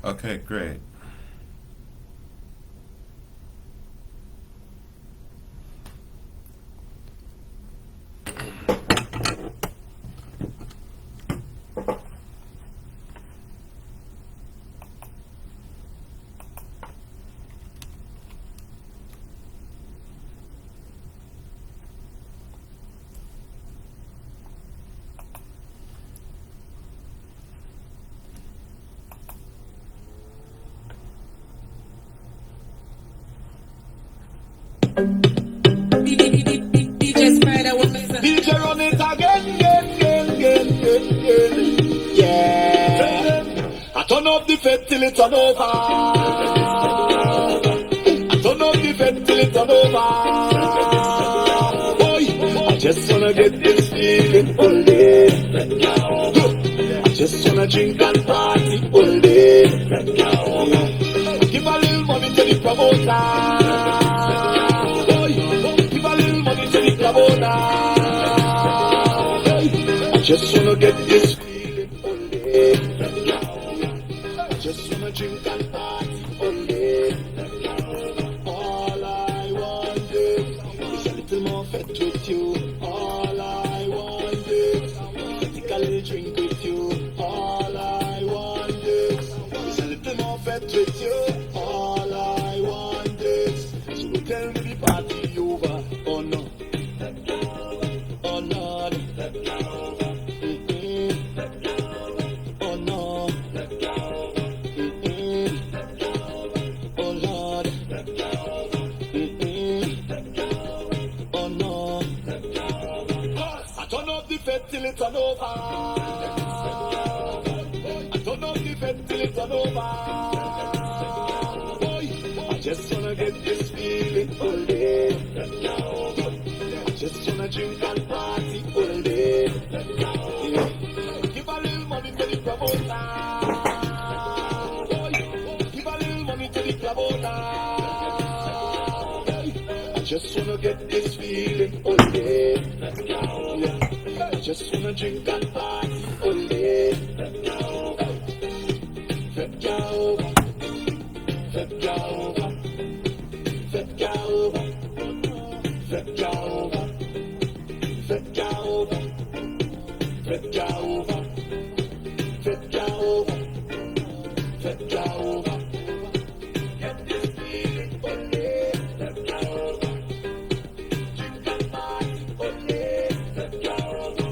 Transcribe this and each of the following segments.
Okay, great. DJ run it again. Yeah. I turn up the fed till it's all over. I turn up the fed till it's all over. Boy, I just wanna get this feeling all day. I just wanna drink and party all day. Give a little money to the promoter. Give a little money to the promoter. I just wanna get this feeling all day. I just wanna drink and party all day. All I want is a little more fete with you. All I want is a little drink with you. All I want is a little more fete with you. All I want is so tell me the party over or no. Oh Lord, oh no, oh Lord, oh no. I turn up the fed till it's all over. I turn up the fed till it's all over. I just wanna get this feeling all day. I just wanna drink and party all day. Yeah. Give a little money to the promoter. Give a little money to the promoter. I just wanna get this feeling all day. Yeah. I just wanna drink and party all day. Fed over. Fed over. Fed over. Fed over. Fed over. Fed over. Fed over. Fed over. Get this feeling all day. Fed over. Drink and party all day. Fed over.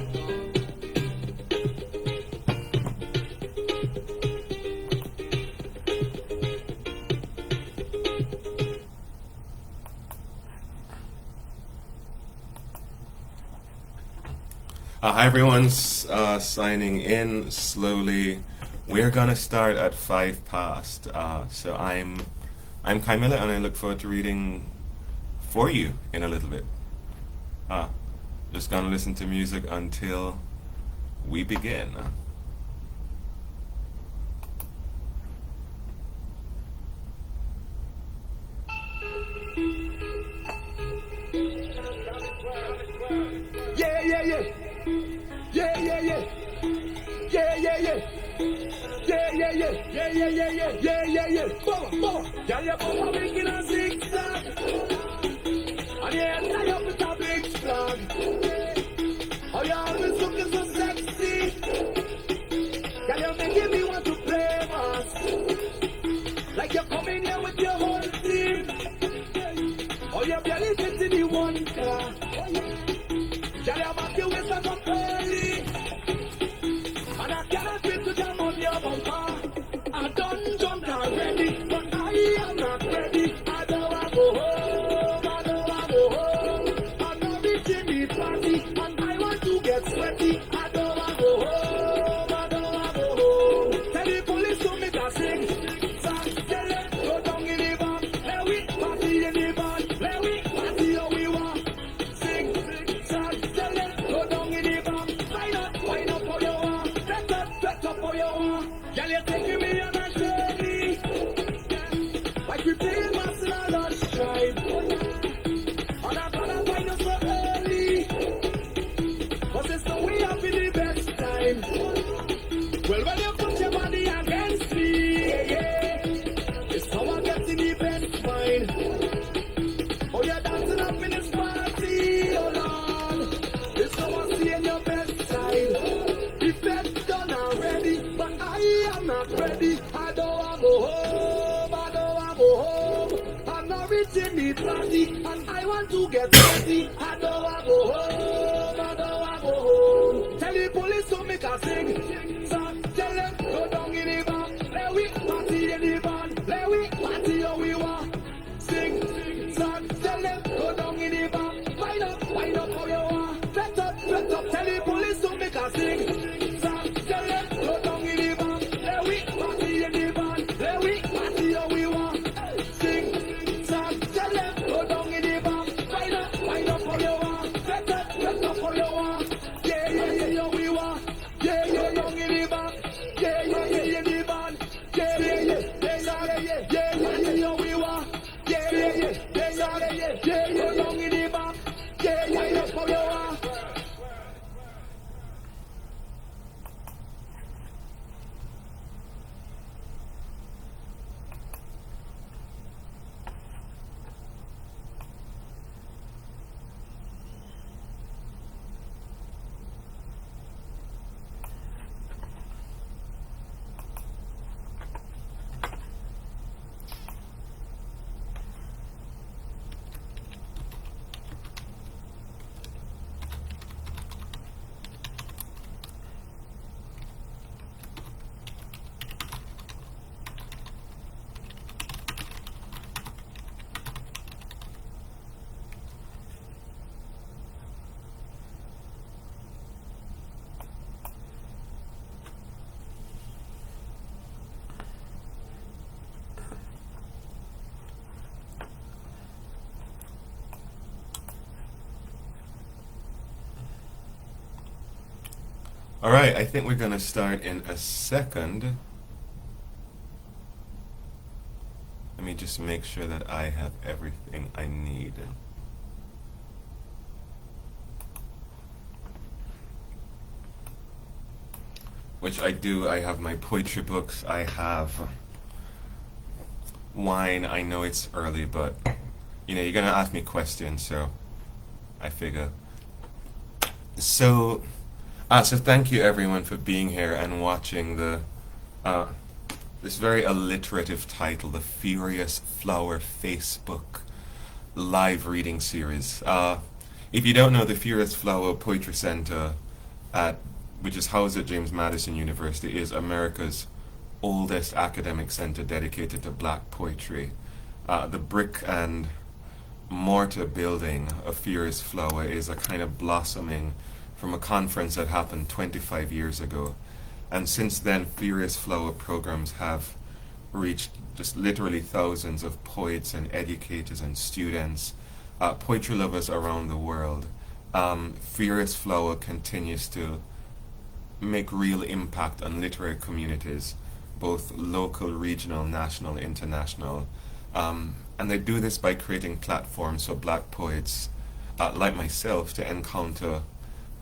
Hi, everyone's signing in slowly. We're gonna start at 5 past. So I'm Kei Miller, and I look forward to reading for you in a little bit. Just gonna listen to music until we begin. Yeah. Boom. Girl, your bumper making a zigzag. And yeah, tie up with a big flag. Oh, you always looking so sexy. Girl, you're making me want to play mass. Like you're coming here with your whole team. Oh, you're barely fitting the one car. Girl, you're back your waist like a curly. And I can't fit to jam on your bumper. I done jumped already, but I am not ready. I don't want to go home. I'm not reaching the party, and I want to get sweaty. I don't want to go home. Tell the police to make a sing. Tell them, go down in the bar. Let we party in the bar. Let we party how we want. Sing. Tell them, go down in the bar. Wind up for your one. Set up for your one. Girl, you're taking me on a journey. Like we playing Marcel on Stripe. And I'm gonna find you so early. Cause it's the way up in the best time. Well, when you put your body against me, yeah. not ready. I don't want to go home. I don't want to go home. I'm not reaching the party, and I want to get ready. I don't want to go home. I don't want to go home. Tell the police to make a sing. So tell them go down in the bar. Let we party in the bar. Let we party how we want. Sing, son, tell them go down in the bar. Wind up how you want. Fret up, tell the police to make a sing. Son, tell them go down in the bar. Let we party in the bar. Let we party how we want. Sing, son, tell them go down in the bar. Wind up how you want. Fret up how you want. Yeah, how we want. Yeah, down in the bar. Yeah, in the bar. Yeah, how we want. Yeah, down in the bar. Yeah, how you want. All right, I think we're going to start in a second. Let me just make sure that I have everything I need. Which I do. I have my poetry books. I have wine. I know it's early, but you know, you're going to ask me questions, so I figure. So thank you everyone for being here and watching the this very alliterative title, the Furious Flower Facebook live reading series. If you don't know, the Furious Flower Poetry Center, which is housed at James Madison University, is America's oldest academic center dedicated to black poetry. The brick and mortar building of Furious Flower is a kind of blossoming from a conference that happened 25 years ago. And since then, Furious Flower programs have reached just literally thousands of poets and educators and students, poetry lovers around the world. Furious Flower continues to make real impact on literary communities, both local, regional, national, international. And they do this by creating platforms for black poets like myself to encounter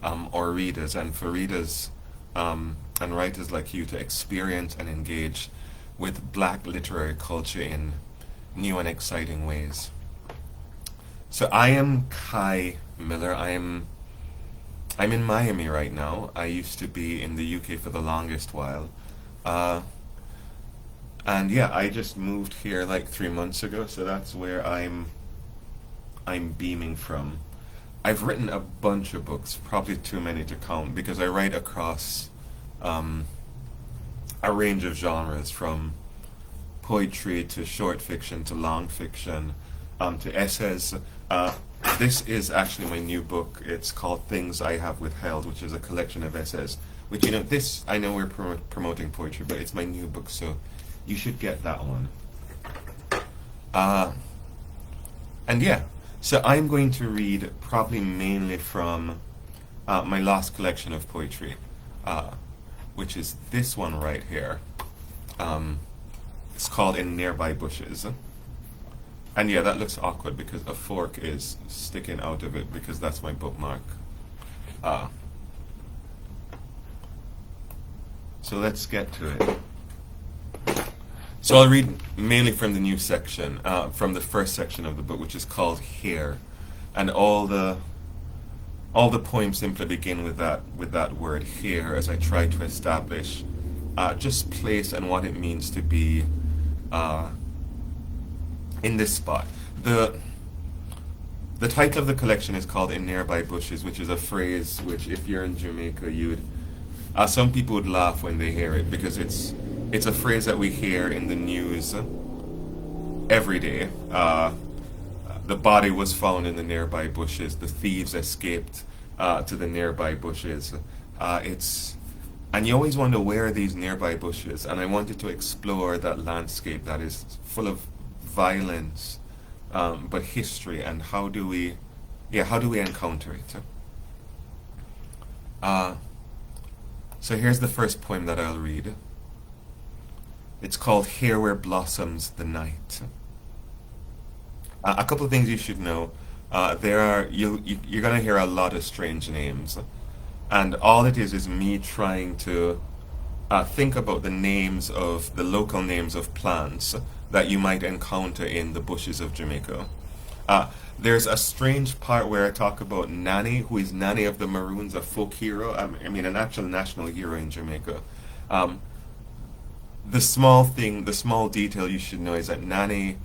our readers, and for readers and writers like you to experience and engage with black literary culture in new and exciting ways. So I am Kei Miller. I'm in Miami right now. I used to be in the UK for the longest while. And yeah, I just moved here like 3 months ago, so that's where I'm beaming from. I've written a bunch of books, probably too many to count, because I write across a range of genres, from poetry to short fiction to long fiction to essays. This is actually my new book. It's called Things I Have Withheld, which is a collection of essays. Which, you know, this, I know we're promoting poetry, but it's my new book, so you should get that one. And yeah. So I'm going to read probably mainly from my last collection of poetry, which is this one right here. It's called In Nearby Bushes. And yeah, that looks awkward because a fork is sticking out of it, because that's my bookmark. So let's get to it. So I'll read mainly from the new section, from the first section of the book, which is called Here, and all the poems simply begin with that word here, as I try to establish just place and what it means to be in this spot. The title of the collection is called "In Nearby Bushes," which is a phrase which, if you're in Jamaica, you'd some people would laugh when they hear it, because it's a phrase that we hear in the news every day. The body was found in the nearby bushes. The thieves escaped to the nearby bushes. And you always wonder, where are these nearby bushes? And I wanted to explore that landscape that is full of violence, but history, and how do we encounter it? So here's the first poem that I'll read. It's called "Here Where Blossoms the Night." A couple of things you should know. You're gonna hear a lot of strange names, and all it is me trying to think about the names of the local names of plants that you might encounter in the bushes of Jamaica. There's a strange part where I talk about Nanny, who is Nanny of the Maroons, a folk hero. I mean, an actual national hero in Jamaica. The small detail you should know is that Nanny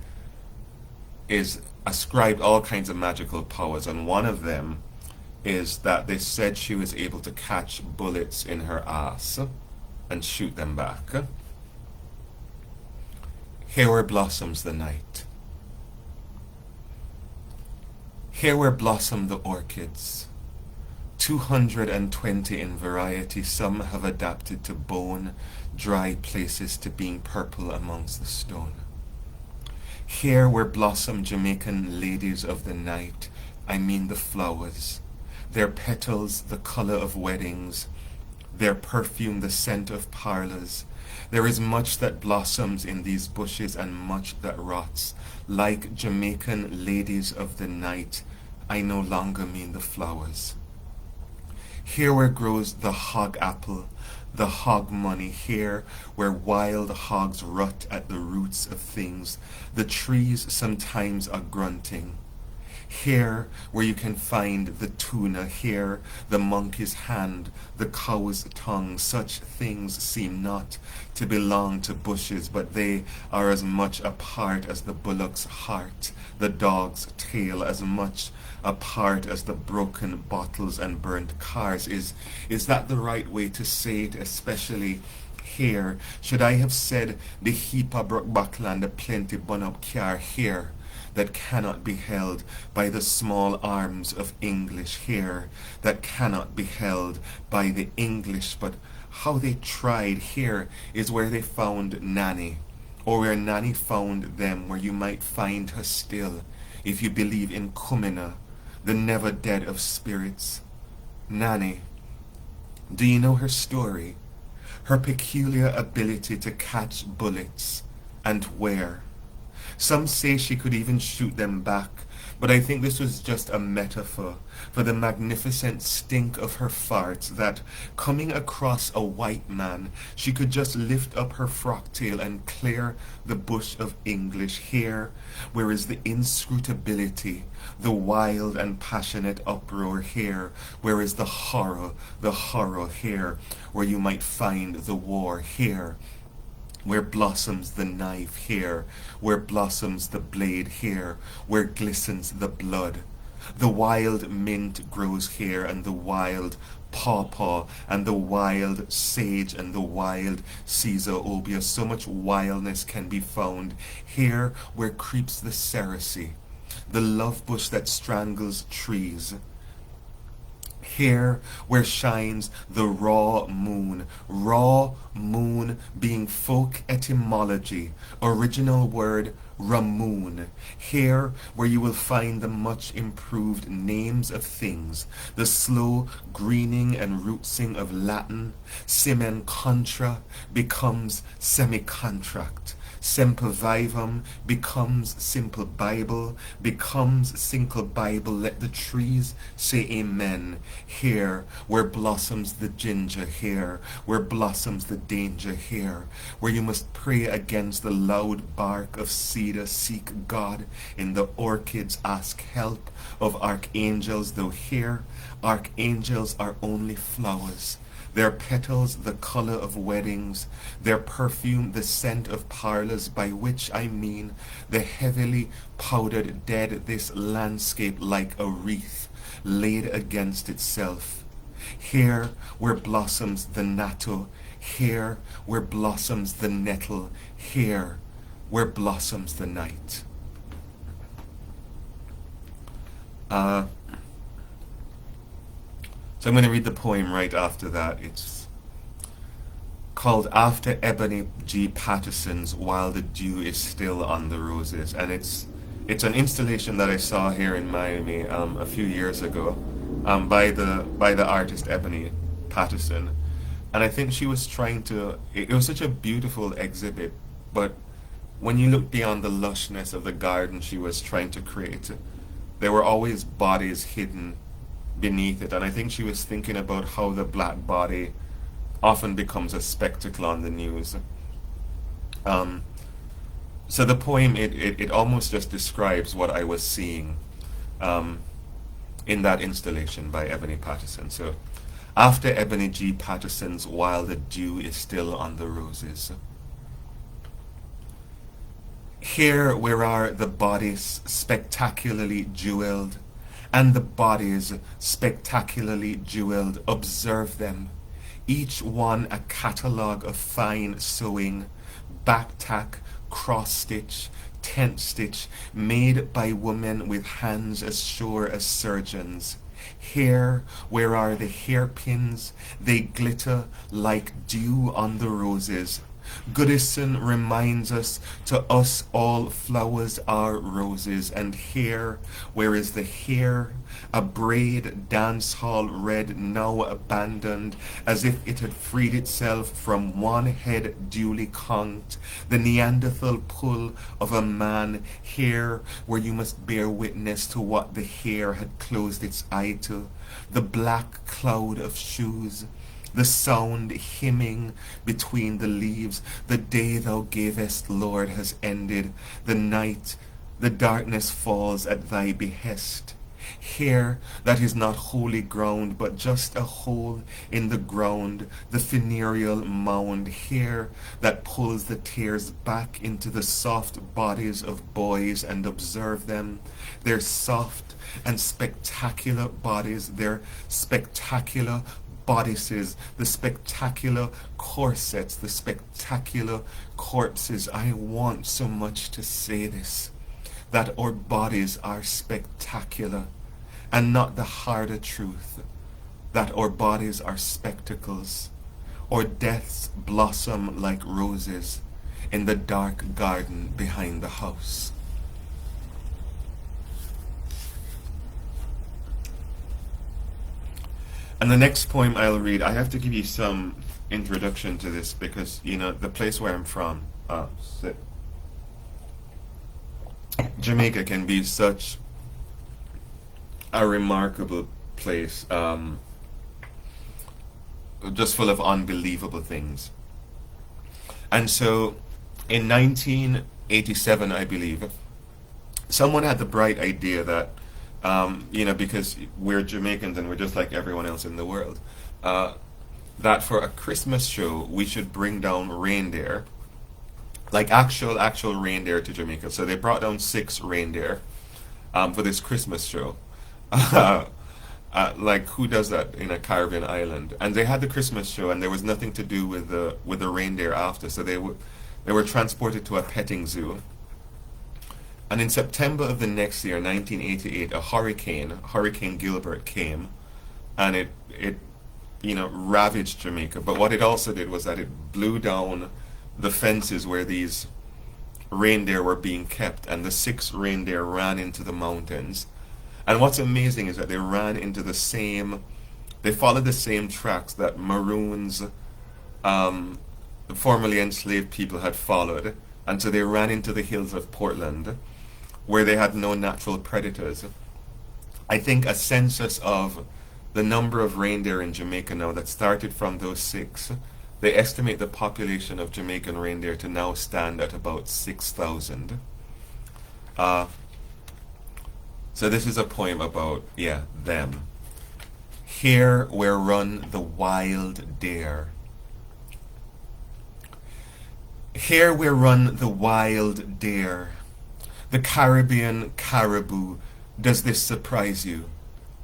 is ascribed all kinds of magical powers, and one of them is that they said she was able to catch bullets in her ass and shoot them back. Here where blossoms the night. Here where blossom the orchids, 220 in variety. Some have adapted to bone dry places, to being purple amongst the stone. Here where blossom Jamaican ladies of the night, I mean the flowers, their petals the color of weddings, their perfume the scent of parlors. There is much that blossoms in these bushes and much that rots. Like Jamaican ladies of the night, I no longer mean the flowers. Here where grows the hog apple, the hog money, here where wild hogs rut at the roots of things, the trees sometimes are grunting. Here where you can find the tuna, here the monkey's hand, the cow's tongue. Such things seem not to belong to bushes, but they are as much a part as the bullock's heart, the dog's tail, as much a part as the broken bottles and burnt cars. Is that the right way to say it, especially here? Should I have said the heap of broke buckle and the plenty bun up car here, that cannot be held by the small arms of English, here that cannot be held by the English? But how they tried. Here is where they found Nanny, or where Nanny found them, where you might find her still, if you believe in Kumina, the never dead of spirits. Nanny, do you know her story? Her peculiar ability to catch bullets, and where? Some say she could even shoot them back, but I think this was just a metaphor for the magnificent stink of her farts, that, coming across a white man, she could just lift up her frock tail and clear the bush of English. Here, where is the inscrutability, the wild and passionate uproar? Here, where is the horror, here, where you might find the war? Here, where blossoms the knife, here, where blossoms the blade, here, where glistens the blood. The wild mint grows here, and the wild pawpaw, and the wild sage, and the wild Caesar obia. So much wildness can be found here, where creeps the cerasee, the love bush that strangles trees. Here where shines the raw moon being folk etymology, original word Ramoon. Here where you will find the much improved names of things, the slow greening and rootsing of Latin. Semen contra becomes semi-contract. Semper vivum becomes simple Bible, becomes simple Bible. Let the trees say amen. Here where blossoms the ginger, here where blossoms the danger, here where you must pray against the loud bark of cedar. Seek God in the orchids, ask help of archangels, though here archangels are only flowers. their petals the color of weddings, their perfume the scent of parlors, by which I mean the heavily powdered dead, this landscape like a wreath laid against itself. Here where blossoms the natto, here where blossoms the nettle, here where blossoms the night. So I'm going to read the poem right after that. It's called After Ebony G. Pattersons, While the Dew is Still on the Roses. And it's an installation that I saw here in Miami a few years ago by the artist Ebony Patterson. And I think she was trying to, it was such a beautiful exhibit, but when you look beyond the lushness of the garden she was trying to create, there were always bodies hidden beneath it. And I think she was thinking about how the black body often becomes a spectacle on the news. So the poem, it almost just describes what I was seeing in that installation by Ebony Patterson. So, after Ebony G. Patterson's While the Dew is Still on the Roses. Here where are the bodies spectacularly jeweled, and the bodies spectacularly jeweled, observe them, each one a catalogue of fine sewing, back tack, cross stitch, tent stitch, made by women with hands as sure as surgeons. Here where are the hairpins, they glitter like dew on the roses. Goodison reminds us, to us all flowers are roses. And here where is the hair, a braid dance hall red, now abandoned, as if it had freed itself from one head duly conked, the Neanderthal pull of a man. Here where you must bear witness to what the hair had closed its eye to, the black cloud of shoes, the sound hymning between the leaves. The day thou gavest, Lord, has ended. The night, the darkness falls at thy behest. Here that is not holy ground, but just a hole in the ground, the funereal mound. Here that pulls the tears back into the soft bodies of boys, and observe them, their soft and spectacular bodies, their spectacular bodices, the spectacular corsets, the spectacular corpses. I want so much to say this, that our bodies are spectacular, and not the harder truth, that our bodies are spectacles, or deaths blossom like roses in the dark garden behind the house. And the next poem I'll read, I have to give you some introduction to this because, you know, the place where I'm from, Jamaica, can be such a remarkable place, just full of unbelievable things. And so in 1987, I believe, someone had the bright idea that you know, because we're Jamaicans and we're just like everyone else in the world, that for a Christmas show we should bring down reindeer, like actual reindeer to Jamaica. So they brought down 6 reindeer for this Christmas show. Like, who does that in a Caribbean island? And they had the Christmas show, and there was nothing to do with the reindeer after. So they were transported to a petting zoo. And in September of the next year, 1988, a Hurricane Gilbert, came, and it you know, ravaged Jamaica. But what it also did was that it blew down the fences where these reindeer were being kept, and the 6 reindeer ran into the mountains. And what's amazing is that they ran into they followed the same tracks that Maroons, the formerly enslaved people, had followed. And so they ran into the hills of Portland, where they had no natural predators. I think a census of the number of reindeer in Jamaica now that started from those 6, they estimate the population of Jamaican reindeer to now stand at about 6,000. So this is a poem about, them. Here where run the wild deer. Here where run the wild deer, the Caribbean caribou. Does this surprise you?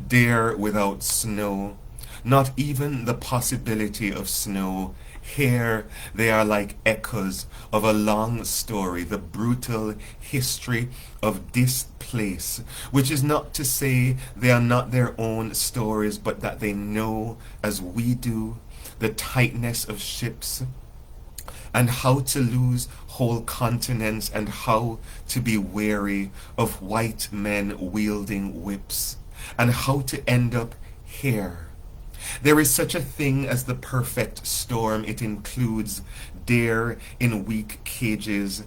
Deer without snow, not even the possibility of snow. Here they are like echoes of a long story, the brutal history of this place, which is not to say they are not their own stories, but that they know, as we do, the tightness of ships, and how to lose whole continents, and how to be wary of white men wielding whips, and how to end up here. There is such a thing as the perfect storm. It includes deer in weak cages.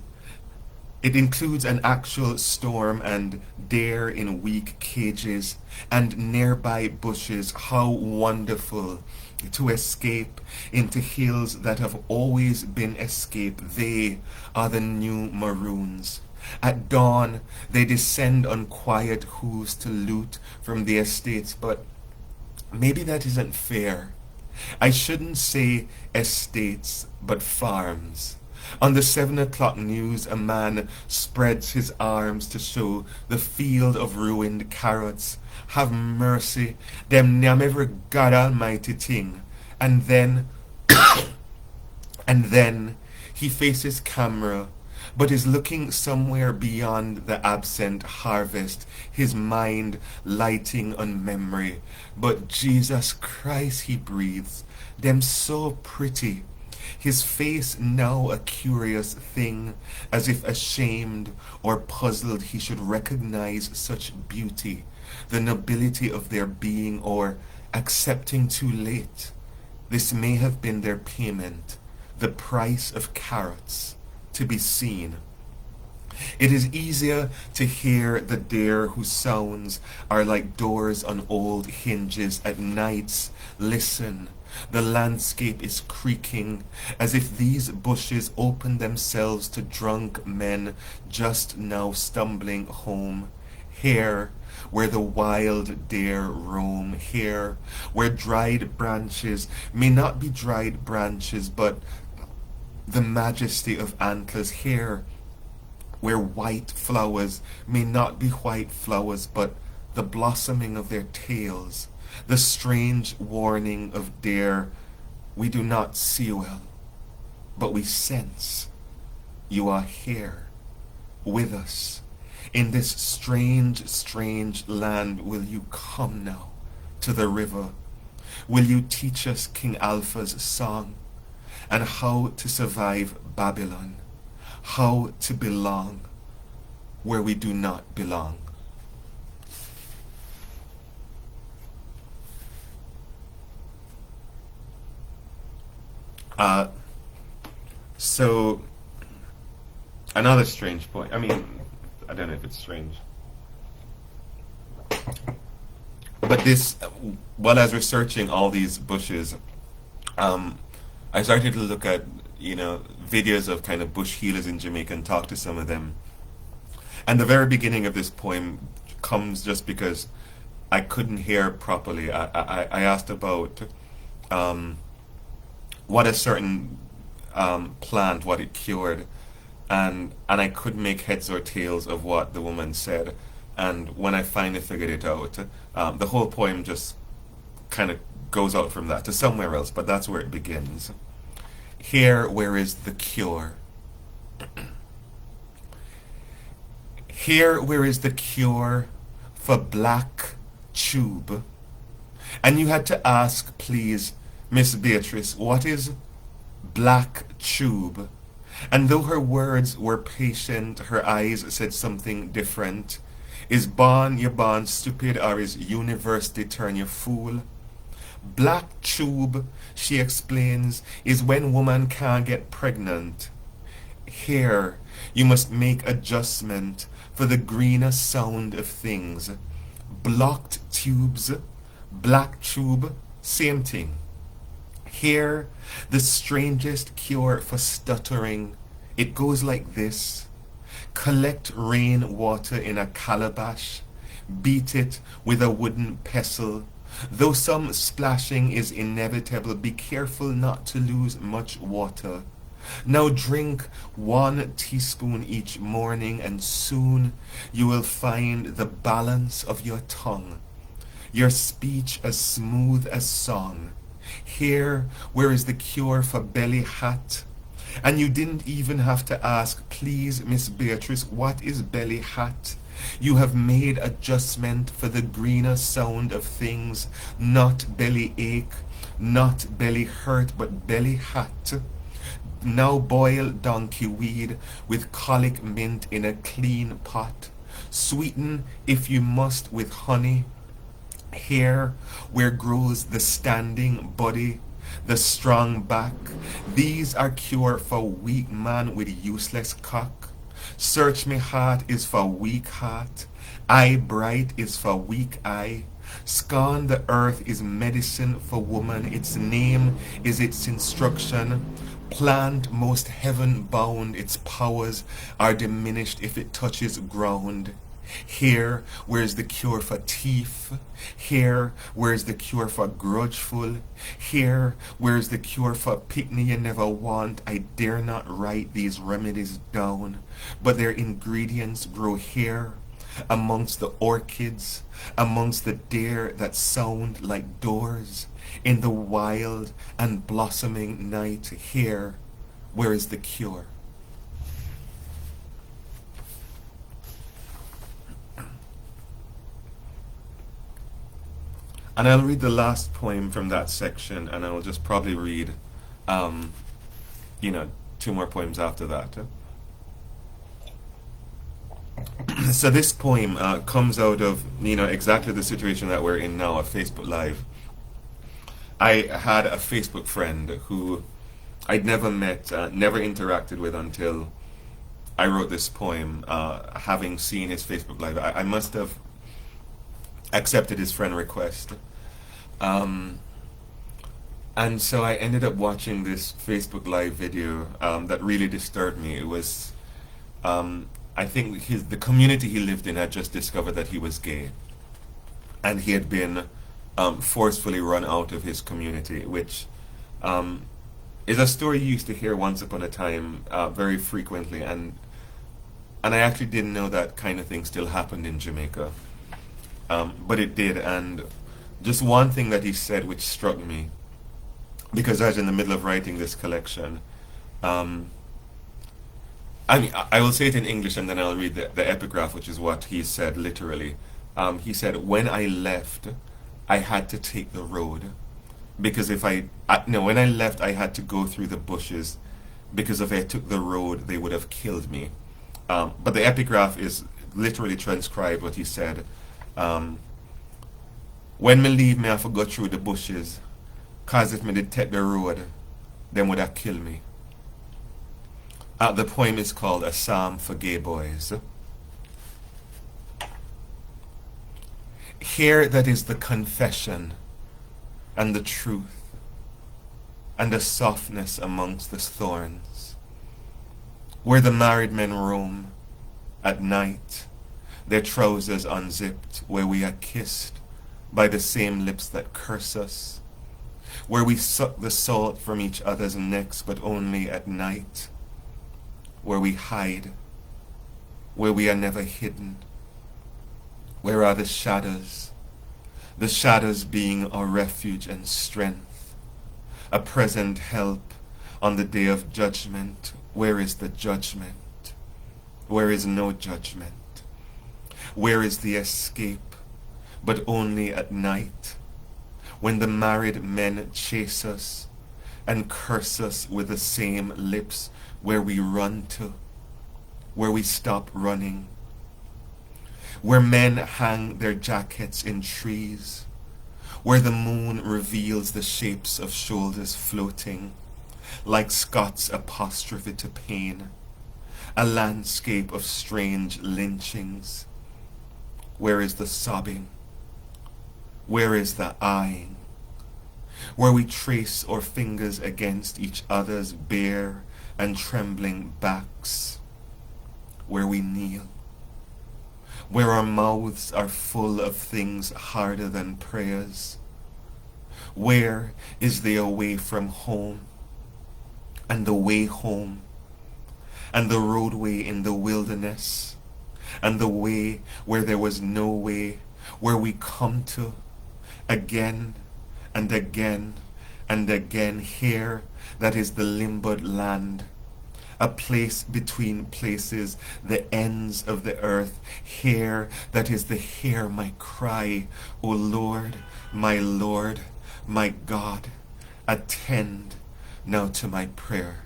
It includes an actual storm and deer in weak cages and nearby bushes. How wonderful to escape into hills that have always been escaped. They are the new maroons. At dawn, they descend on quiet hooves to loot from the estates, but maybe that isn't fair. I shouldn't say estates, but farms. On the 7 o'clock news, a man spreads his arms to show the field of ruined carrots. Have mercy, them never God Almighty thing. And then, and then he faces camera, but is looking somewhere beyond the absent harvest, his mind lighting on memory. But Jesus Christ, he breathes, them so pretty. His face now a curious thing, as if ashamed or puzzled he should recognize such beauty, the nobility of their being, or accepting too late. This may have been their payment, the price of carrots, to be seen. It is easier to hear the deer whose sounds are like doors on old hinges at nights. Listen, the landscape is creaking, as if these bushes open themselves to drunk men just now stumbling home. Here, where the wild deer roam, here, where dried branches may not be dried branches, but the majesty of antlers, here, where white flowers may not be white flowers, but the blossoming of their tails, the strange warning of deer. We do not see well, but we sense you are here with us in this strange, strange land. Will you come now to the river? Will you teach us King Alpha's song and how to survive Babylon, how to belong where we do not belong? So another strange point. I mean, I don't know if it's strange, but this, while I was researching all these bushes, I started to look at, videos of kind of bush healers in Jamaica and talk to some of them. And the very beginning of this poem comes just because I couldn't hear properly. I asked about what a certain plant, what it cured, and I couldn't make heads or tails of what the woman said. And when I finally figured it out, the whole poem just kind of goes out from that to somewhere else, but that's where it begins. Here, where is the cure? Here, where is the cure for black tube? And you had to ask, please, Miss Beatrice, what is black tube? And though her words were patient, her eyes said something different. Is born you born stupid, or is university turn you fool? Black tube, she explains, is when woman can't get pregnant. Here, you must make adjustment for the greener sound of things. Blocked tubes, black tube, same thing. Here, the strangest cure for stuttering. It goes like this. Collect rain water in a calabash, beat it with a wooden pestle, Though some splashing is inevitable, be careful not to lose much water. Now drink 1 teaspoon each morning, and soon you will find the balance of your tongue, your speech as smooth as song. Here, where is the cure for belly hat? And you didn't even have to ask, please, Miss Beatrice, what is belly hat? You have made adjustment for the greener sound of things, not belly ache, not belly hurt, but belly hat. Now boil donkey weed with colic mint in a clean pot. Sweeten, if you must, with honey. Here, where grows the standing body, the strong back, these are cure for weak man with useless cock. Search me heart is for weak heart. Eye bright is for weak eye. Scorn the earth is medicine for woman. Its name is its instruction. Plant most heaven bound, its powers are diminished if it touches ground. Here, where's the cure for thief? Here, where's the cure for grudgeful? Here, where's the cure for picnic you never want? I dare not write these remedies down, but their ingredients grow here, amongst the orchids, amongst the deer that sound like doors, in the wild and blossoming night. Here, where is the cure? And I'll read the last poem from that section, and I'll just probably read, you know, 2 more poems after that. So this poem comes out of, you know, exactly the situation that we're in now, a Facebook Live. I had a Facebook friend who I'd never met, never interacted with until I wrote this poem, having seen his Facebook Live. I must have accepted his friend request. And so I ended up watching this Facebook Live video that really disturbed me. It was, I think the community he lived in had just discovered that he was gay. And he had been forcefully run out of his community, which is a story you used to hear once upon a time very frequently. And I actually didn't know that kind of thing still happened in Jamaica. But it did, and just one thing that he said which struck me, because I was in the middle of writing this collection. I mean, I will say it in English and then I'll read the epigraph, which is what he said literally. He said, when I left, I had to take the road, because when I left, I had to go through the bushes, because if I took the road, they would have killed me. But the epigraph is literally transcribed what he said. When me leave, me have to go through the bushes, cause if me did take the road, them would have killed me. The poem is called A Psalm for Gay Boys. Here that is the confession and the truth and the softness amongst the thorns, where the married men roam at night, their trousers unzipped, where we are kissed by the same lips that curse us, where we suck the salt from each other's necks, but only at night, where we hide, where we are never hidden. Where are the shadows being our refuge and strength, a present help on the day of judgment. Where is the judgment? Where is no judgment? Where is the escape, but only at night, when the married men chase us and curse us with the same lips, where we run to, where we stop running, where men hang their jackets in trees, where the moon reveals the shapes of shoulders floating, like Scott's apostrophe to pain, a landscape of strange lynchings. Where is the sobbing? Where is the eyeing? Where we trace our fingers against each other's bare and trembling backs, where we kneel, where our mouths are full of things harder than prayers, Where is the away from home, and the way home, and the roadway in the wilderness, and the way where there was no way, where we come to again and again and again? Here, that is the limbered land, a place between places, the ends of the earth. Here, that is the hear my cry, O Lord, my God, attend now to my prayer.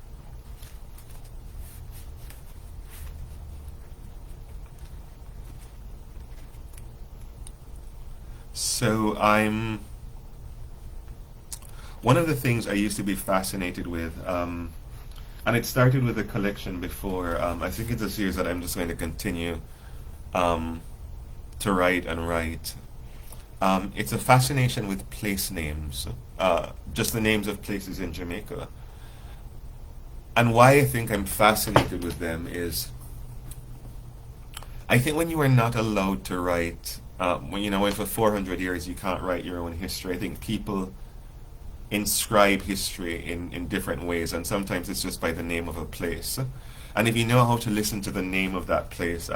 So one of the things I used to be fascinated with, and it started with a collection before, I think it's a series that I'm just going to continue to write and write. It's a fascination with place names, just the names of places in Jamaica. And why I think I'm fascinated with them is, I think when you are not allowed to write, when for 400 years you can't write your own history, I think people inscribe history in different ways, and sometimes it's just by the name of a place. And if you know how to listen to the name of that place,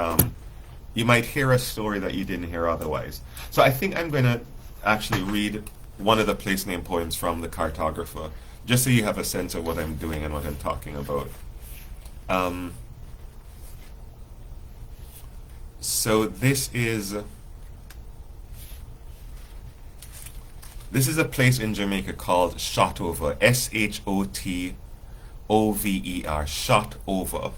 you might hear a story that you didn't hear otherwise. So I think I'm going to actually read one of the place name poems from the Cartographer, just so you have a sense of what I'm doing and what I'm talking about. So this is a place in Jamaica called Shotover, Shotover, Shotover.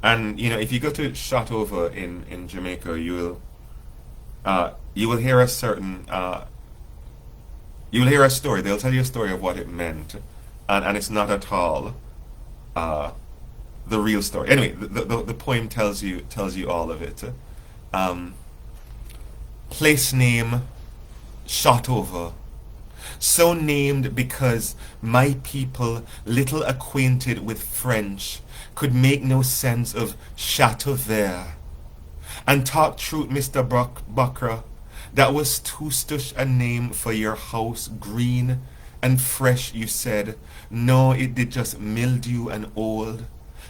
And if you go to Shotover in Jamaica, you will hear a certain you will hear a story. They'll tell you a story of what it meant, and it's not at all the real story. Anyway, the poem tells you all of it. Place name Shotover, so named because my people, little acquainted with French, could make no sense of chateau vert. And talk truth, Mr. Buckra, that was too stush a name for your house, green and fresh, you said. No, it did just mildew and old.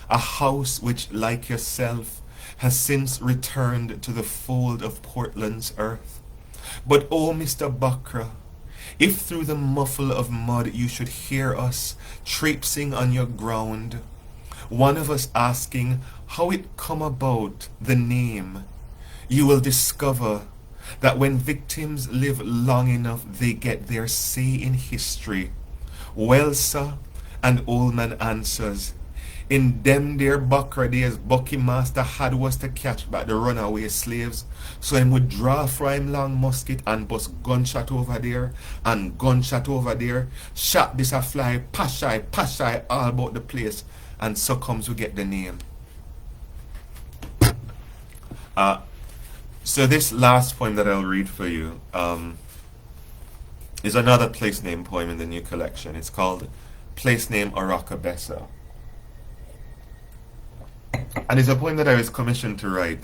A house which, like yourself, has since returned to the fold of Portland's earth. But oh, Mr. Buckra, if through the muffle of mud you should hear us traipsing on your ground, one of us asking how it come about the name, you will discover that when victims live long enough, they get their say in history. Well, sir, and old man answers, in them there Buckra days, Bucky Master had was to catch back the runaway slaves, so him would draw for him long musket and bust gunshot over there and gunshot over there, shot this a fly, pashai all about the place, and so comes we get the name. So this last poem that I'll read for you is another place name poem in the new collection. It's called Place Name Araca, Bessa. And it's a poem that I was commissioned to write.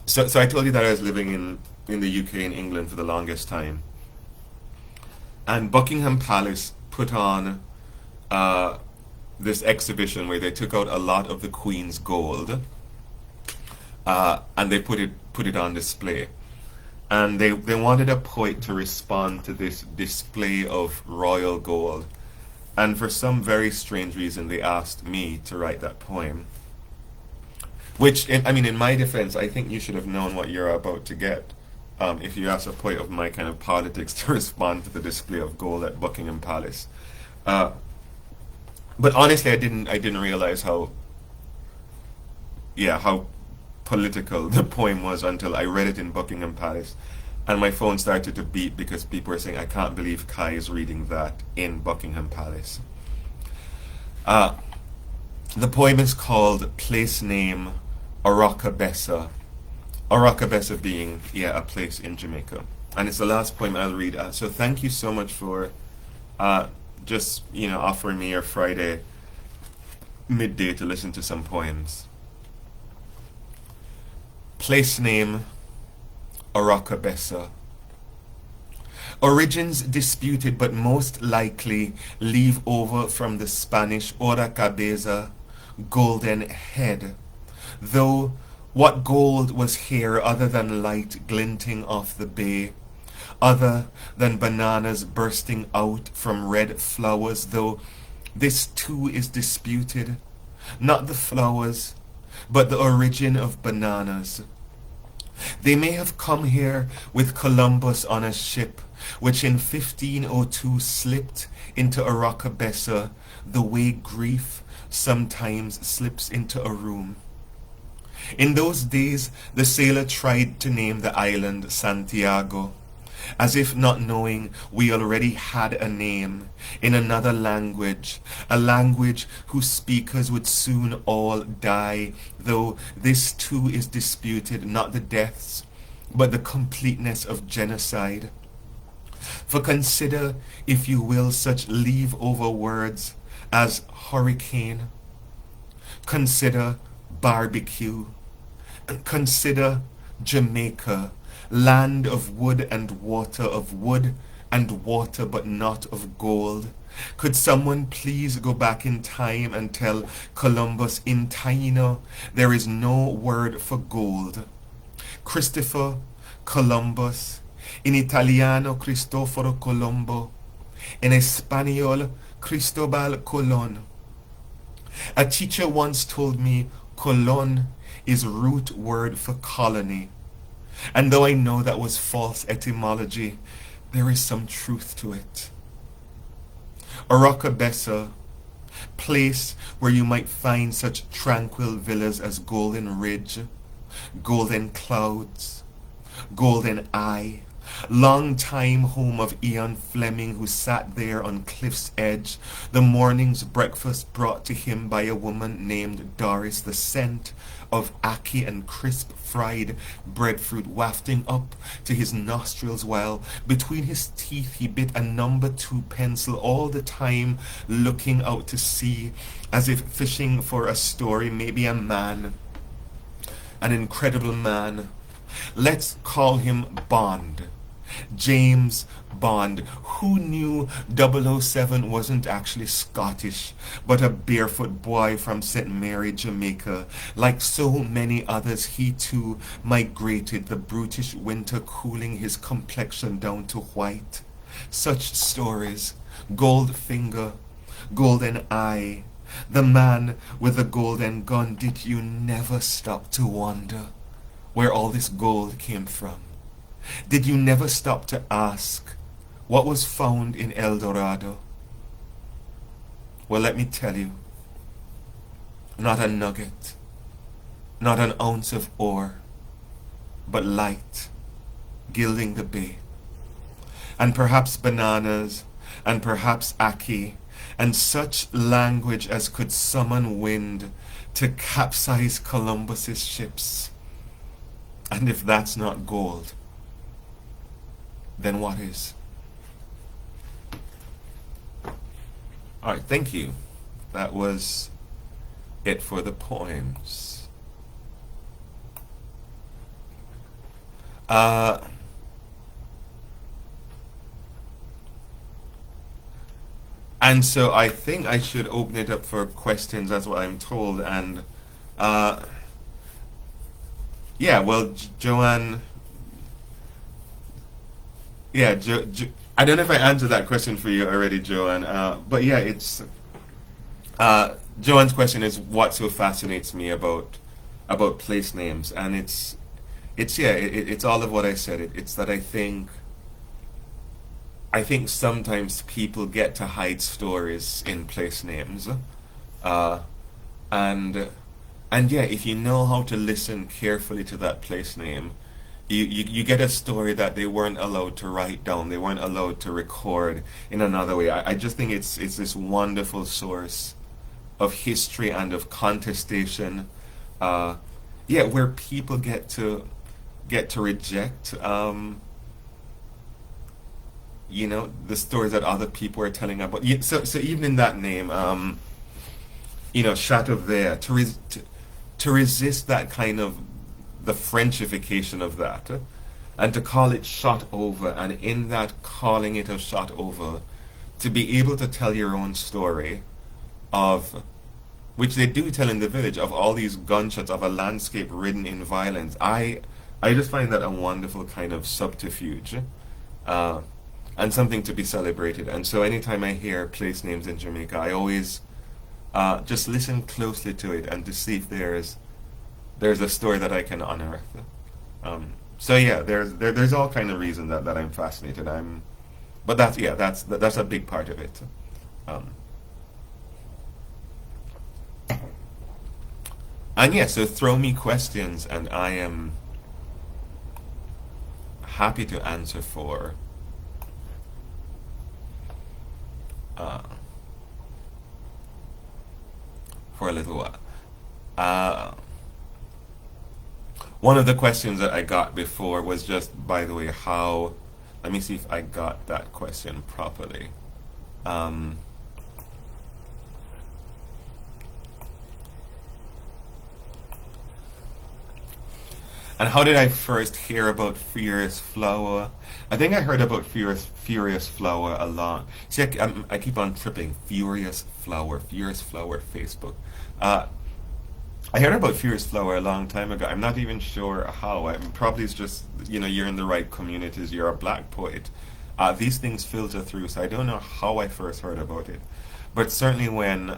So I told you that I was living in the UK and England for the longest time. And Buckingham Palace put on this exhibition where they took out a lot of the Queen's gold and they put it on display. And they wanted a poet to respond to this display of royal gold. And for some very strange reason, they asked me to write that poem. Which, in my defense, I think you should have known what you're about to get if you ask a poet of my kind of politics to respond to the display of gold at Buckingham Palace. But honestly, I didn't realize how political the poem was until I read it in Buckingham Palace. And my phone started to beep because people were saying, I can't believe Kai is reading that in Buckingham Palace. The poem is called Place Name Araca, Bessa. Araca, Bessa being, a place in Jamaica. And it's the last poem I'll read. So thank you so much for just, offering me your Friday midday to listen to some poems. Place name Araca, Bessa. Origins disputed, but most likely leave over from the Spanish Araca, golden head. Though what gold was here other than light glinting off the bay, other than bananas bursting out from red flowers, though this too is disputed, not the flowers, but the origin of bananas. They may have come here with Columbus on a ship, which in 1502 slipped into Araca, Bessa, the way grief sometimes slips into a room. In those days, the sailor tried to name the island Santiago, as if not knowing we already had a name in another language, a language whose speakers would soon all die, though this too is disputed, not the deaths, but the completeness of genocide. For consider, if you will, such leave-over words as hurricane, consider barbecue, consider Jamaica, land of wood and water, but not of gold. Could someone please go back in time and tell Columbus in Taino there is no word for gold? Christopher Columbus, in Italiano Cristoforo Colombo, in Espanol Cristobal Colón. A teacher once told me Colón is root word for colony. And though I know that was false etymology, there is some truth to it. Araca, Bessa, place where you might find such tranquil villas as Golden Ridge, Golden Clouds, Golden Eye, long-time home of Ian Fleming, who sat there on cliff's edge, the morning's breakfast brought to him by a woman named Doris, the scent of ackee and crisp fried breadfruit wafting up to his nostrils, while between his teeth he bit a number 2 pencil, all the time looking out to sea as if fishing for a story, maybe a man, an incredible man. Let's call him Bond. James Bond. Who knew 007 wasn't actually Scottish, but a barefoot boy from St. Mary, Jamaica? Like so many others, he too migrated, the brutish winter cooling his complexion down to white. Such stories. Goldfinger, Golden Eye, the man with the golden gun. Did you never stop to wonder where all this gold came from? Did you never stop to ask what was found in El Dorado? Well, let me tell you, not a nugget, not an ounce of ore, but light gilding the bay, and perhaps bananas, and perhaps ackee, and such language as could summon wind to capsize Columbus's ships. And if that's not gold, then what is? All right, thank you. That was it for the poems. And so I think I should open it up for questions. That's what I'm told. And yeah, well, Joanne. Yeah, I don't know if I answered that question for you already, Joanne. But yeah, it's Joanne's question is what so fascinates me about place names, and it's all of what I said. It's that I think sometimes people get to hide stories in place names, and yeah, if you know how to listen carefully to that place name, you get a story that they weren't allowed to write down, they weren't allowed to record in another way. I just think it's this wonderful source of history and of contestation, where people get to reject the stories that other people are telling about. So even in that name, Chateauver, to resist that kind of the Frenchification of that, and to call it shot over, and in that calling it a shot over, to be able to tell your own story of, which they do tell in the village, of all these gunshots of a landscape ridden in violence. I just find that a wonderful kind of subterfuge, and something to be celebrated. And so anytime I hear place names in Jamaica, I always just listen closely to it and to see if there's a story that I can unearth. So yeah, there's all kind of reason that I'm fascinated. But that's a big part of it. And yeah, so throw me questions, and I am happy to answer uh, for a little while. One of the questions that I got before was just, by the way, how. Let me see if I got that question properly. And how did I first hear about Furious Flower? I think I heard about Furious Flower a lot. See, I keep on tripping. Furious Flower, Facebook. I heard about Furious Flower a long time ago. I'm not even sure how. Probably it's just, you're in the right communities. You're a black poet. These things filter through, so I don't know how I first heard about it. But certainly when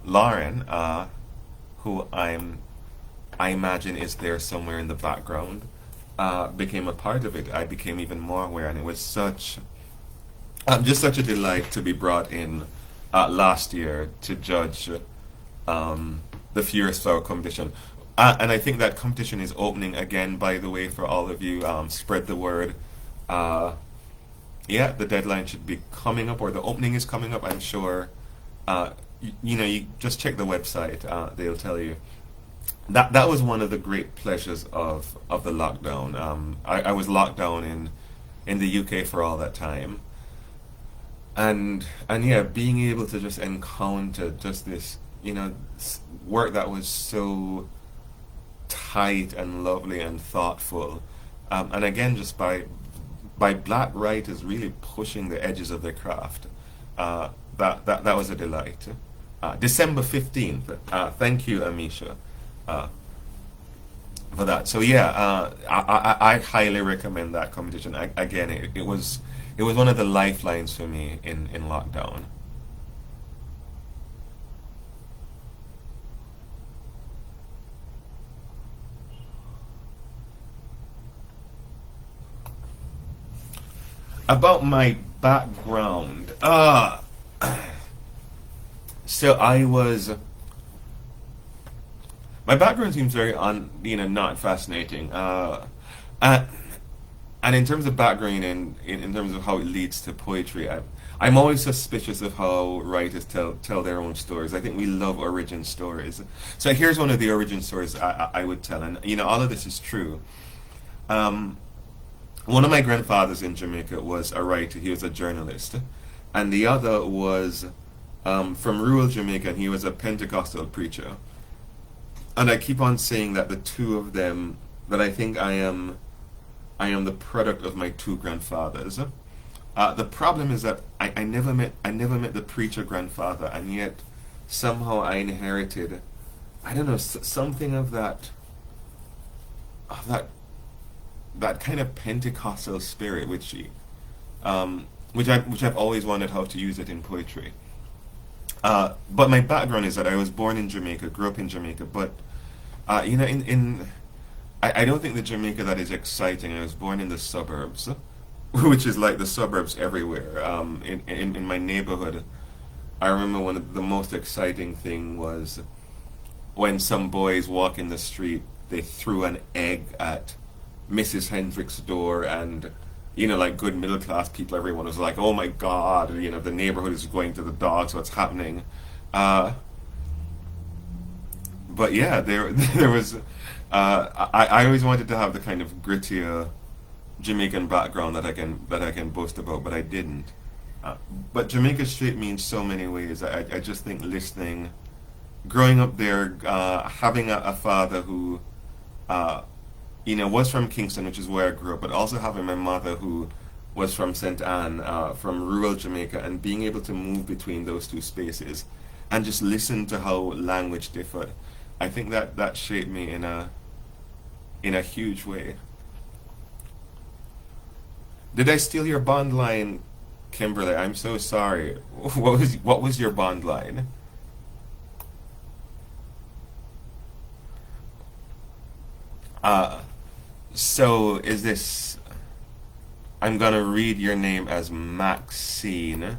Lauren, who I imagine is there somewhere in the background, became a part of it, I became even more aware, and it was just such a delight to be brought in last year to judge the Furious Flower competition. And I think that competition is opening again, by the way, for all of you. Spread the word. Yeah, the deadline should be coming up, or the opening is coming up, I'm sure. You just check the website. They'll tell you. That was one of the great pleasures of the lockdown. I was locked down in the UK for all that time. And yeah, being able to just encounter just this, work that was so tight and lovely and thoughtful, and again, just by black writers really pushing the edges of their craft, that was a delight. December 15th. Thank you, Amisha, for that. So yeah, I highly recommend that competition. Again, it was one of the lifelines for me in lockdown. About my background, so my background seems very not fascinating. And in terms of background, in terms of how it leads to poetry, I'm always suspicious of how writers tell their own stories. I think we love origin stories. So here's one of the origin stories I would tell, and all of this is true. One of my grandfathers in Jamaica was a writer. He was a journalist, and the other was from rural Jamaica, and he was a Pentecostal preacher. And I keep on saying that the two of them, that I think I am the product of my two grandfathers. The problem is that I never met the preacher grandfather, and yet somehow I inherited, I don't know, something of that kind of Pentecostal spirit, which I've always wondered how to use it in poetry. But my background is that I was born in Jamaica, grew up in Jamaica, but I don't think the Jamaica that is exciting. I was born in the suburbs, which is like the suburbs everywhere. In my neighborhood, I remember one of the most exciting thing was when some boys walk in the street, they threw an egg at Mrs. Hendrick's door, and like good middle class people, everyone was like, "Oh my God!" The neighborhood is going to the dogs. What's happening? But yeah, there was. I always wanted to have the kind of grittier Jamaican background that I can boast about, but I didn't. But Jamaica Straight means so many ways. I just think growing up there, having a father who, was from Kingston, which is where I grew up, but also having my mother who was from St. Anne, from rural Jamaica, and being able to move between those two spaces and just listen to how language differed. I think that shaped me in a huge way. Did I steal your bond line, Kimberly? I'm so sorry. What was your bond line? Uh, so is this? I'm gonna read your name as Maxine.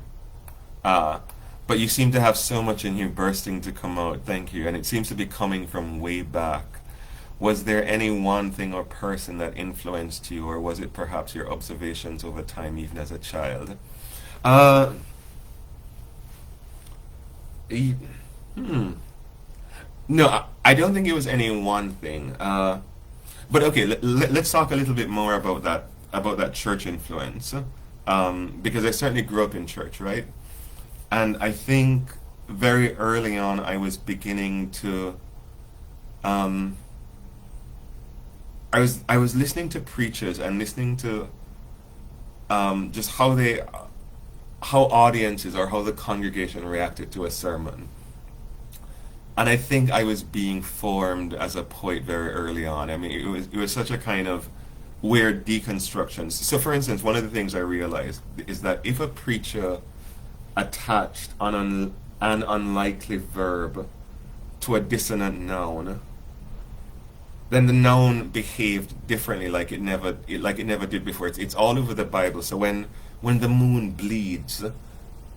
Uh, but you seem to have so much in you bursting to come out. Thank you, and it seems to be coming from way back. Was there any one thing or person that influenced you, or was it perhaps your observations over time, even as a child? Uh, e- hmm. No, I don't think it was any one thing. But okay, let's talk a little bit more about that church influence, because I certainly grew up in church, right? And I think very early on I was beginning to um, I was listening to preachers and listening to just how audiences or how the congregation reacted to a sermon. And I think I was being formed as a poet very early on. I mean, it was such a kind of weird deconstruction. So, for instance, one of the things I realized is that if a preacher attached an unlikely verb to a dissonant noun, then the noun behaved differently, like it never did before. It's all over the Bible. So when the moon bleeds,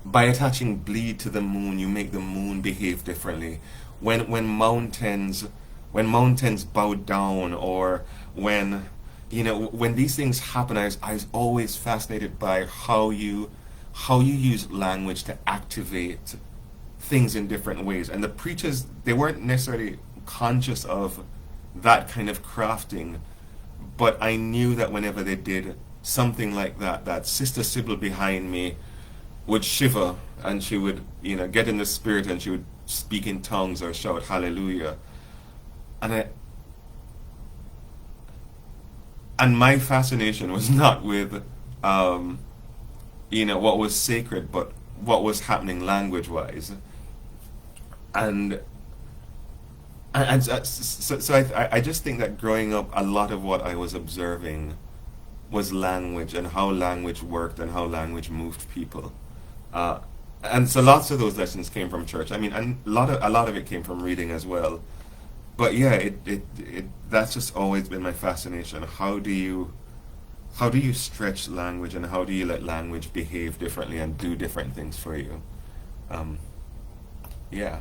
by attaching bleed to the moon, you make the moon behave differently. When mountains bow down, or when these things happen, I was always fascinated by how you use language to activate things in different ways. And the preachers, they weren't necessarily conscious of that kind of crafting, but I knew that whenever they did something like that, that Sister Sybil behind me would shiver, and she would, get in the spirit, and she would speak in tongues or shout hallelujah. And I and my fascination was not with what was sacred, but what was happening language wise. And so I just think that growing up, a lot of what I was observing was language, and how language worked, and how language moved people. Uh, and so lots of those lessons came from church. I mean, and a lot of it came from reading as well. But yeah, it that's just always been my fascination. How do you stretch language, and how do you let language behave differently and do different things for you? Um, yeah.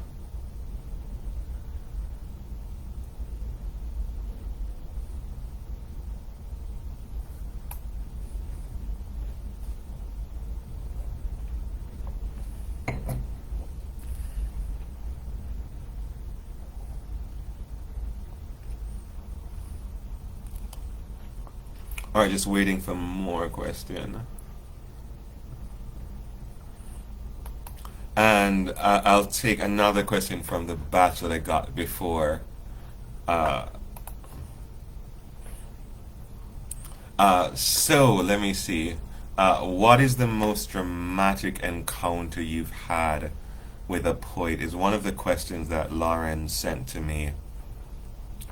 All right, just waiting for more question. And I'll take another question from the batch that I got before. Uh, so let me see. What is the most dramatic encounter you've had with a poet? Is one of the questions that Lauren sent to me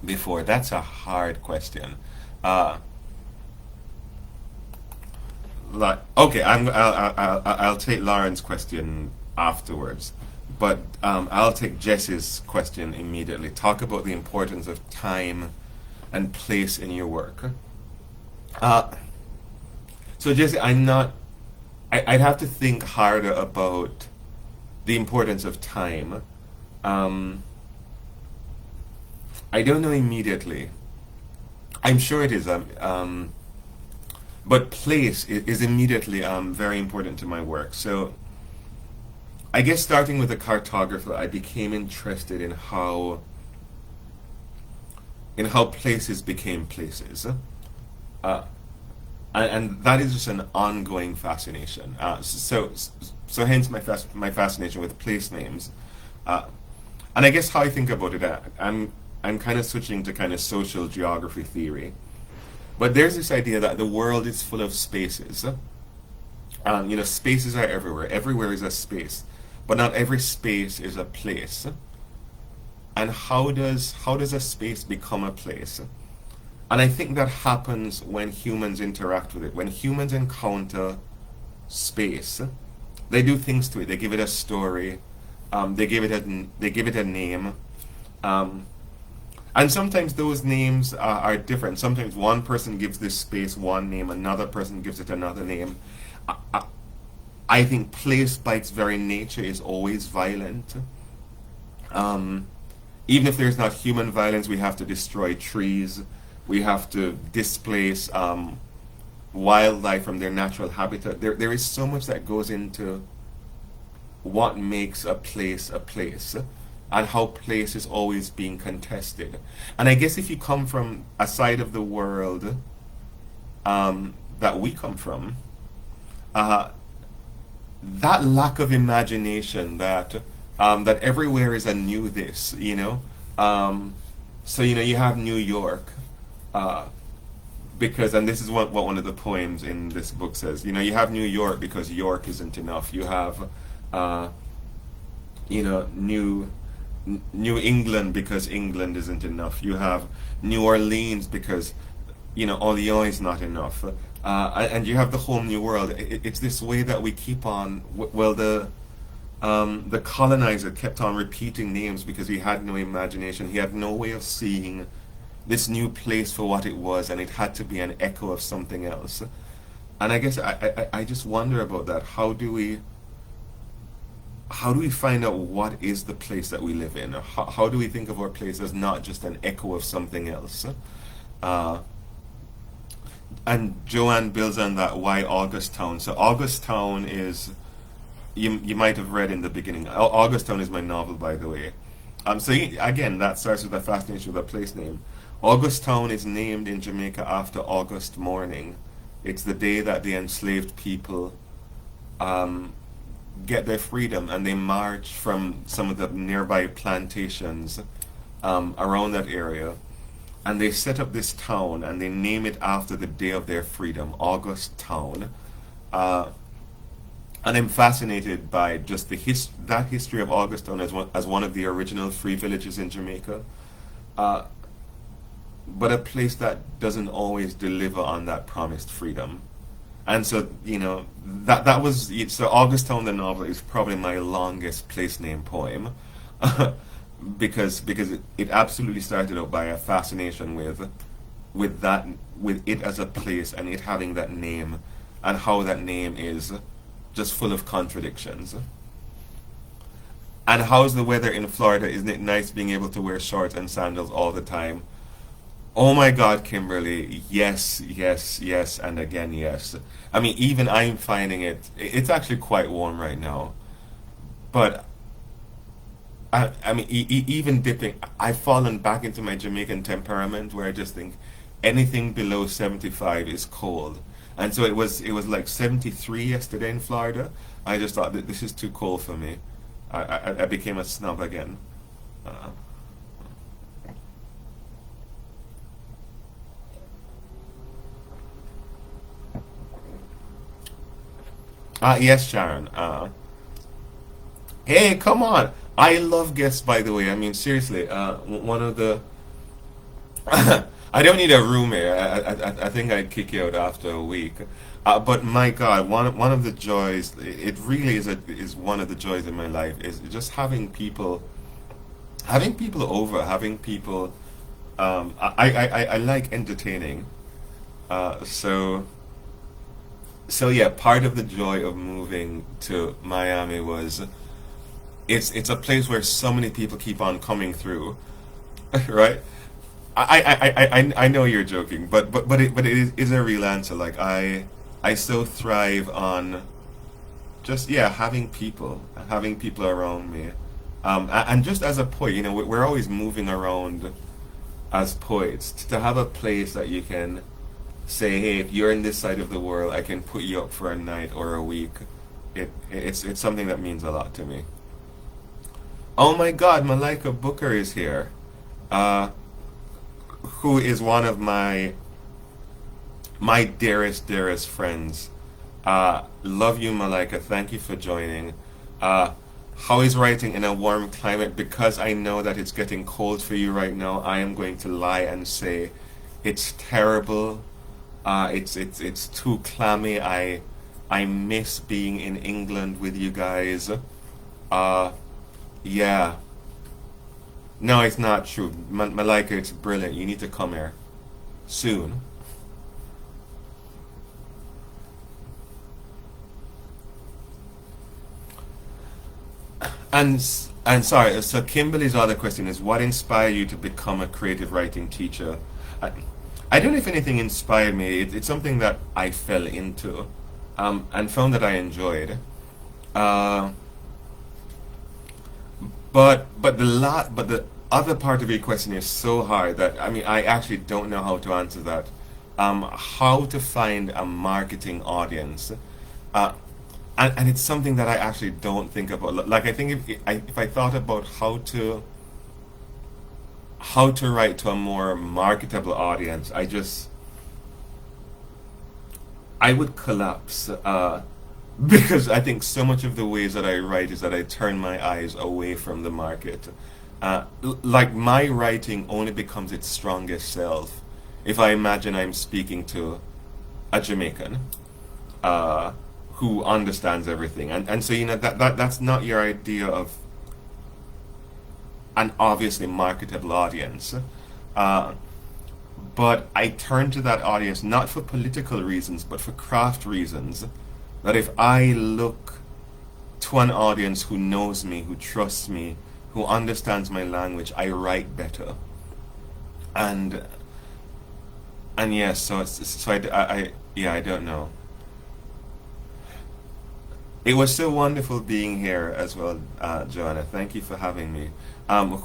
before. That's a hard question. Uh, okay, I'll take Lauren's question afterwards, but I'll take Jess's question immediately. Talk about the importance of time and place in your work. Uh, so Jesse, I'm not. I'd have to think harder about the importance of time. Um, I don't know immediately. I'm sure it is. But place is immediately very important to my work. So I guess starting with a cartographer, I became interested in how places became places, uh, and that is just an ongoing fascination. So hence my fascination with place names, uh, and I guess how I think about it, I'm kind of switching to kind of social geography theory. But there's this idea that the world is full of spaces. Spaces are everywhere. Everywhere is a space, but not every space is a place. And how does a space become a place? And I think that happens when humans interact with it. When humans encounter space, they do things to it. They give it a story. They give it a name. Um, and sometimes those names are different. Sometimes one person gives this space one name, another person gives it another name. I, I, I think place by its very nature is always violent. Um, Even if there's not human violence, we have to destroy trees. We have to displace wildlife from their natural habitat. There is so much that goes into what makes a place, and how place is always being contested. And I guess if you come from a side of the world that we come from, uh, that lack of imagination, that everywhere is a new this, so you have New York, uh, because, and this is what one of the poems in this book says. You have New York because York isn't enough. You have uh, New New England because England isn't enough. You have New Orleans because Orleans is not enough. And you have the whole new world. It's this way that we keep on. Well, the colonizer kept on repeating names because he had no imagination. He had no way of seeing this new place for what it was, and it had to be an echo of something else. And I guess I just wonder about that. How do we find out what is the place that we live in? How do we think of our place as not just an echo of something else? Uh, and Joanne builds on that. Why Augusttown? So Augusttown is, you might have read in the beginning. Augusttown is my novel, by the way. Again, that starts with a fascination with a place name. Augusttown is named in Jamaica after August morning. It's the day that the enslaved people um, get their freedom, and they march from some of the nearby plantations around that area, and they set up this town, and they name it after the day of their freedom, August Town. Uh, and I'm fascinated by just that history of Augusttown as one of the original free villages in Jamaica, uh, but a place that doesn't always deliver on that promised freedom. And so, that was so Augusttown the novel is probably my longest place name poem, because it absolutely started out by a fascination with it as a place, and it having that name, and how that name is just full of contradictions. And how's the weather in Florida? Isn't it nice being able to wear shorts and sandals all the time? Oh my God, Kimberly, yes, yes, yes, and again, yes. I mean, even I'm finding it's actually quite warm right now. But, I mean, even dipping, I've fallen back into my Jamaican temperament where I just think anything below 75 is cold. And so it was like 73 yesterday in Florida. I just thought that this is too cold for me. I became a snob again. Uh, yes, Sharon. Hey, come on. I love guests, by the way. I mean, seriously. One of the. I don't need a roommate. I think I'd kick you out after a week. But my God, one of the joys. It really is one of the joys in my life is just having people over, having people. I like entertaining. So. So yeah, part of the joy of moving to Miami was it's a place where so many people keep on coming through, right? I know you're joking, but it is a real answer. Like I so thrive on just having people around me, and just as a poet, we're always moving around as poets to have a place that you can say, hey, if you're in this side of the world, I can put you up for a night or a week. It's something that means a lot to me. Oh my God, Malika Booker is here, who is one of my my dearest friends. Love you, Malika. Thank you for joining. Uh, how is writing in a warm climate? Because I know that it's getting cold for you right now, I am going to lie and say it's terrible. It's too clammy. I miss being in England with you guys. Uh, yeah. No, it's not true. Malika, it's brilliant. You need to come here soon. And sorry, so Kimberly's other question is, what inspired you to become a creative writing teacher? I, I don't know if anything inspired me. It's something that I fell into, and found that I enjoyed. Uh, but the other part of your question is so hard that I mean I actually don't know how to answer that. How to find a marketing audience, uh, and it's something that I actually don't think about. Like I think if I thought about how to write to a more marketable audience, I would collapse, because I think so much of the ways that I write is that I turn my eyes away from the market. Like my writing only becomes its strongest self if I imagine I'm speaking to a Jamaican, uh, who understands everything, and so that's not your idea of an obviously marketable audience. Uh, but I turn to that audience not for political reasons, but for craft reasons. That if I look to an audience who knows me, who trusts me, who understands my language, I write better. And yes, so yeah, I don't know. It was so wonderful being here as well, Joanna. Thank you for having me. And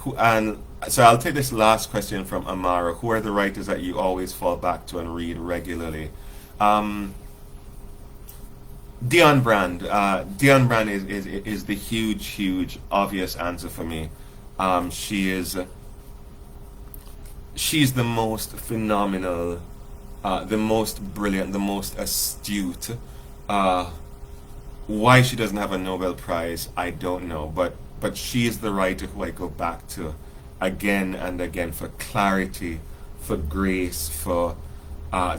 so I'll take this last question from Amara. Who are the writers that you always fall back to and read regularly? Um, Dion Brand. Dion Brand is the huge obvious answer for me. She is she's the most phenomenal, the most brilliant, the most astute. Uh, why she doesn't have a Nobel Prize, I don't know. But she is the writer who I go back to again and again for clarity, for grace, for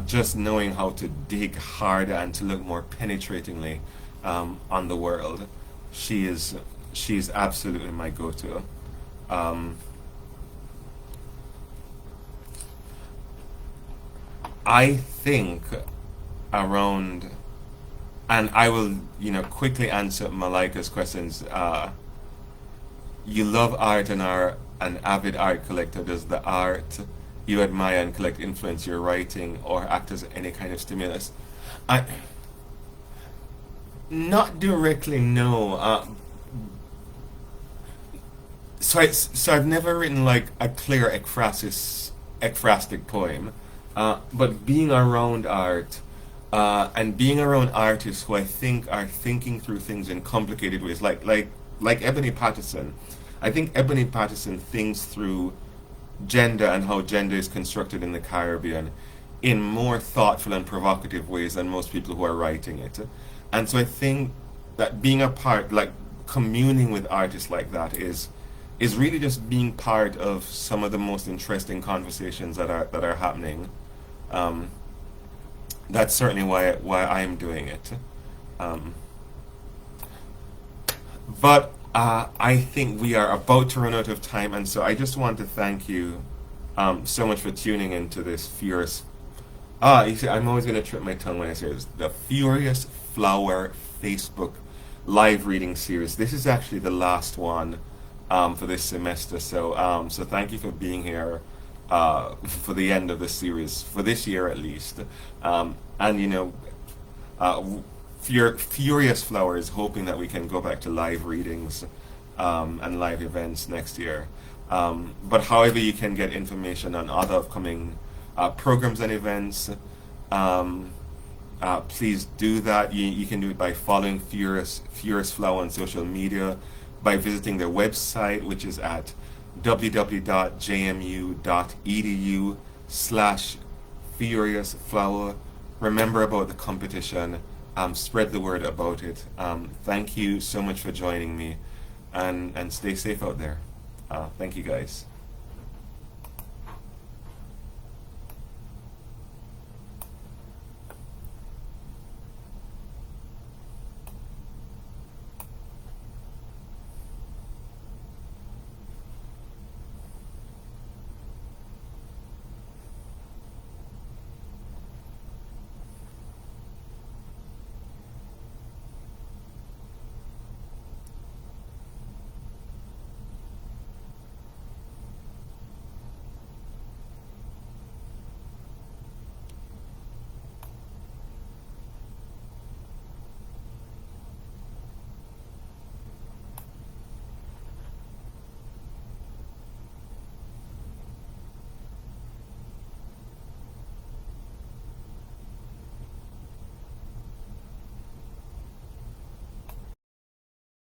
just knowing how to dig harder and to look more penetratingly, on the world. She is she's absolutely my go-to. Um, I think around, and I will, quickly answer Malika's questions. You love art and are an avid art collector. Does the art you admire and collect influence your writing or act as any kind of stimulus? I not directly, no. So I've never written like a clear ekphrastic poem, but being around art, and being around artists who I think are thinking through things in complicated ways, like Ebony Patterson. I think Ebony Patterson thinks through gender and how gender is constructed in the Caribbean in more thoughtful and provocative ways than most people who are writing it. And so I think that being a part, like communing with artists like that, is really just being part of some of the most interesting conversations that are happening. Um, that's certainly why I'm doing it. Um, but I think we are about to run out of time, and so I just want to thank you, so much for tuning into this furious. You see, I'm always going to trip my tongue when I say this. The Furious Flower Facebook live reading series. This is actually the last one, for this semester. So thank you for being here, for the end of the series for this year at least. And uh, Furious Flower is hoping that we can go back to live readings, and live events next year. But however you can get information on other upcoming programs and events, please do that. You can do it by following Furious Flower on social media, by visiting their website, which is at www.jmu.edu/Furious Flower. remember about the competition. Spread the word about it. Thank you so much for joining me, and stay safe out there. Thank you, guys.